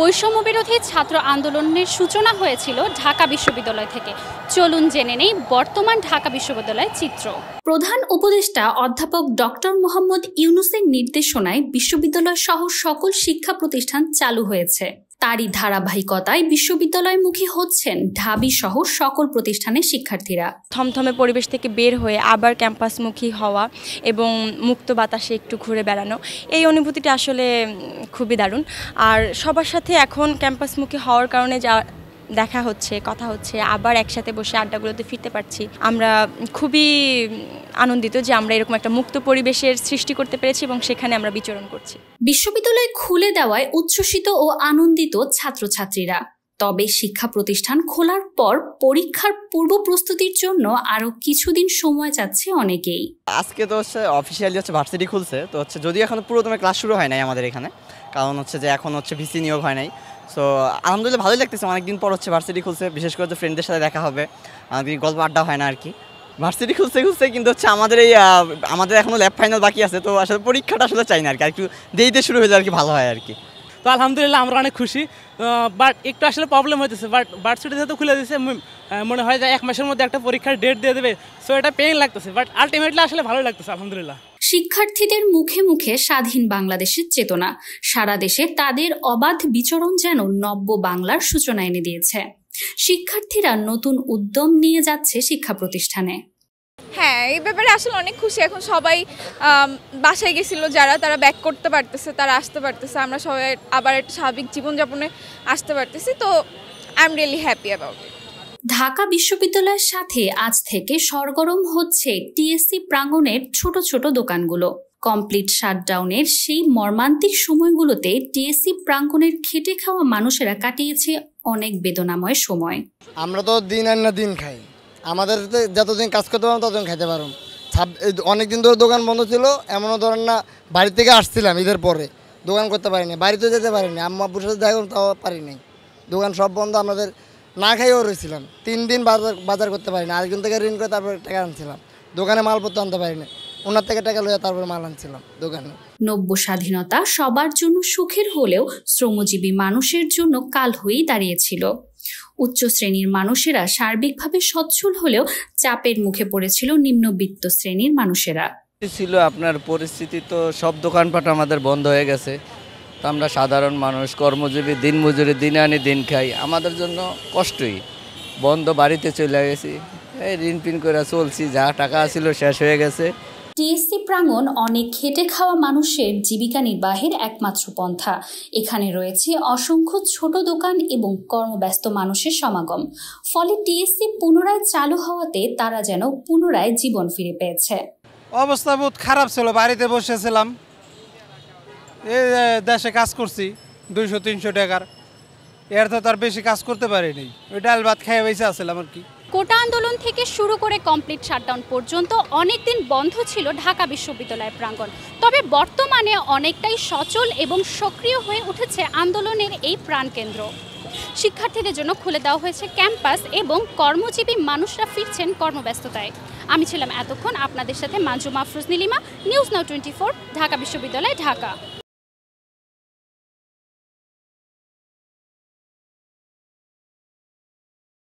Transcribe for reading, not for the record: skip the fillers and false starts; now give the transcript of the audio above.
বৈষম্যবিরোধী ছাত্র আন্দোলনের সূচনা হয়েছিল ঢাকা বিশ্ববিদ্যালয় থেকে। চলুন জেনে নেই বর্তমান ঢাকা বিশ্ববিদ্যালয়ের চিত্র। প্রধান উপদেষ্টা অধ্যাপক ডক্টর মোহাম্মদ ইউনূসের নির্দেশনায় বিশ্ববিদ্যালয় সহ সকল শিক্ষা প্রতিষ্ঠান চালু হয়েছে। তারই ধারাবাহিকতায় বিশ্ববিদ্যালয়মুখী হচ্ছেন ঢাবি সহ সকল প্রতিষ্ঠানের শিক্ষার্থীরা। থমথমে পরিবেশ থেকে বের হয়ে আবার ক্যাম্পাসমুখী হওয়া এবং মুক্ত বাতাসে একটু ঘুরে বেড়ানো, এই অনুভূতিটা আসলে খুবই দারুণ। আর সবার সাথে এখন ক্যাম্পাসমুখী হওয়ার কারণে যা দেখা হচ্ছে, কথা হচ্ছে, আবার একসাথে বসে আড্ডাগুলোতে ফিরতে পারছি। আমরা খুবই আনন্দিত যে আমরা এরকম একটা মুক্ত পরিবেশের সৃষ্টি করতে পেরেছি এবং সেখানে আমরা বিচরণ করছি। বিশ্ববিদ্যালয় খুলে দেওয়ায় উচ্ছ্বসিত ও আনন্দিত ছাত্রছাত্রীরা। তবে শিক্ষা প্রতিষ্ঠান খোলার পর পরীক্ষার পূর্ব প্রস্তুতির জন্য আরো কিছুদিন সময় চাচ্ছে অনেকেই। আজকে তো অফিসিয়ালি ভার্সিটি খুলছে, তো যদিও এখন পুরোদমে ক্লাস শুরু হয় নাই আমাদের এখানে, কারণ যে এখন ভিসি নিয়োগ হয় নাই। সো আলহামদুলিল্লাহ ভালোই লাগতেছে, অনেকদিন পর ভার্সিটি খুলছে, বিশেষ করে ফ্রেন্ডদের সাথে দেখা হবে, অনেকদিন গল্প আড্ডা হয় না আর কি। ভার্সিটি খুলছে কিন্তু আমাদের এখনো ল্যাব ফাইনাল বাকি আছে, তো আসলে পরীক্ষাটা চাই না আর কি, একটু দেরিতে শুরু হয়ে যায় আর কি, ভালো হয় আর কি। তো আলহামদুলিল্লাহ আমরা অনেক খুশি, বাট একটু আসলে প্রবলেম হইতেছে। বাট ভার্সিটি যেহেতু খুলে দিয়েছে, মনে হয় যে 1 মাসের মধ্যে একটা পরীক্ষার ডেট দিয়ে দেবে, সো এটা পেইন লাগতেছে, বাট আলটিমেটলি আসলে ভালোই লাগতেছে আলহামদুলিল্লাহ। শিক্ষার্থীদের মুখে মুখে স্বাধীন বাংলাদেশের চেতনা, সারা দেশে তাদের অবাধ বিচরণ যেন নব্য বাংলার সূচনা এনে দিয়েছে। শিক্ষার্থীরা নতুন উদ্যম নিয়ে যাচ্ছে শিক্ষা প্রতিষ্ঠানে। হ্যাঁ, এই ব্যাপারে আসলে অনেক খুশি। এখন সবাই বাসায় গেছিল, তারা ব্যাক করতে পারতেছে, তারা আসতে পারতেছে, আমরা সবাই আবার একটা স্বাভাবিক জীবনযাপনে আসতে পারতেছি, তো I am really happy about it. Dhaka বিশ্ববিদ্যালয়ের সাথে আজ থেকে সরগরম হচ্ছে টিএসসি প্রাঙ্গণের ছোট ছোট দোকানগুলো। কমপ্লিট শাটডাউনের সেই মর্মান্তিক সময়গুলোতে টিএসসি প্রাঙ্গণের খেটে খাওয়া মানুষেরা কাটিয়েছে অনেক বেদনাময় সময়। আমরা তো দিন আন না দিন খাই, আমাদের যতদিন কাজ করতে পারবো ততদিন খাইতে পারবো। অনেকদিন ধরে দোকান বন্ধ ছিল, এমনও ধরেন না বাড়ি থেকে আসছিলাম ঈদের পরে, দোকান করতে পারিনি, বাড়িতে যেতে পারিনি, আম্মা আব্বুর সাথে দেখা করতে তাও পারিনি, দোকান সব বন্ধ। আমাদের না খাইও রয়েছিলাম, 3 দিন বাজার করতে পারিনি, আরেকজন থেকে ঋণ করে তারপরে টাকা আনছিলাম, দোকানে মালপত্র আনতে পারিনি, ওনার থেকে টাকা লইয়া তারপরে মাল আনছিলাম দোকানে। নব্য স্বাধীনতা সবার জন্য সুখের হলেও শ্রমজীবী মানুষের জন্য কাল হয়েই দাঁড়িয়েছিল। উচ্চ শ্রেণীর মানুষেরা সার্বিকভাবে সচ্ছল হলেও চাপের মুখে পড়েছিল নিম্নবিত্ত শ্রেণীর মানুষেরা। ছিল আপনার পরিস্থিতি, তো সব দোকানপাট আমাদের বন্ধ হয়ে গেছে। তো আমরা সাধারণ মানুষ, কর্মজীবী, দিনমজুরি, দিনে আনি দিন খাই, আমাদের জন্য কষ্টই। বন্ধ, বাড়িতে চলে গেছি, এই ঋণ পিন করে চলছি, যা টাকা ছিল শেষ হয়ে গেছে। টিএসসি প্রাঙ্গণ অনেক খেটে খাওয়া মানুষের জীবিকা নির্বাহের একমাত্র পন্থা। এখানে রয়েছে অসংখ্য ছোট দোকান এবং কর্মব্যস্ত মানুষের সমাগম। ফলে টিএসসি পুনরায় চালু হওয়াতে তারা যেন পুনরায় জীবন ফিরে পেয়েছে। অবস্থা বহুত খারাপ ছিল, বাড়িতে বসেছিলাম, এই দেশে কাজ করছি 200-300 টাকার, এর তো তার বেশি কাজ করতে পারিনি, ওই ডাল ভাত খেয়ে বেঁচে আসছিলাম আর কি। কোটা আন্দোলন থেকে শুরু করে কমপ্লিট শাটডাউন পর্যন্ত অনেকদিন বন্ধ ছিল ঢাকা বিশ্ববিদ্যালয়ের প্রাঙ্গণ। তবে বর্তমানে অনেকটাই সচল এবং সক্রিয় হয়ে উঠেছে আন্দোলনের এই প্রাণকেন্দ্র। শিক্ষার্থীদের জন্য খুলে দেওয়া হয়েছে ক্যাম্পাস এবং কর্মজীবী মানুষরা ফিরছেন কর্মব্যস্ততায়। আমি ছিলাম এতক্ষণ আপনাদের সাথে মানজু মাহফুজ নীলিমা, নিউজ নাও 24, ঢাকা বিশ্ববিদ্যালয়, ঢাকা।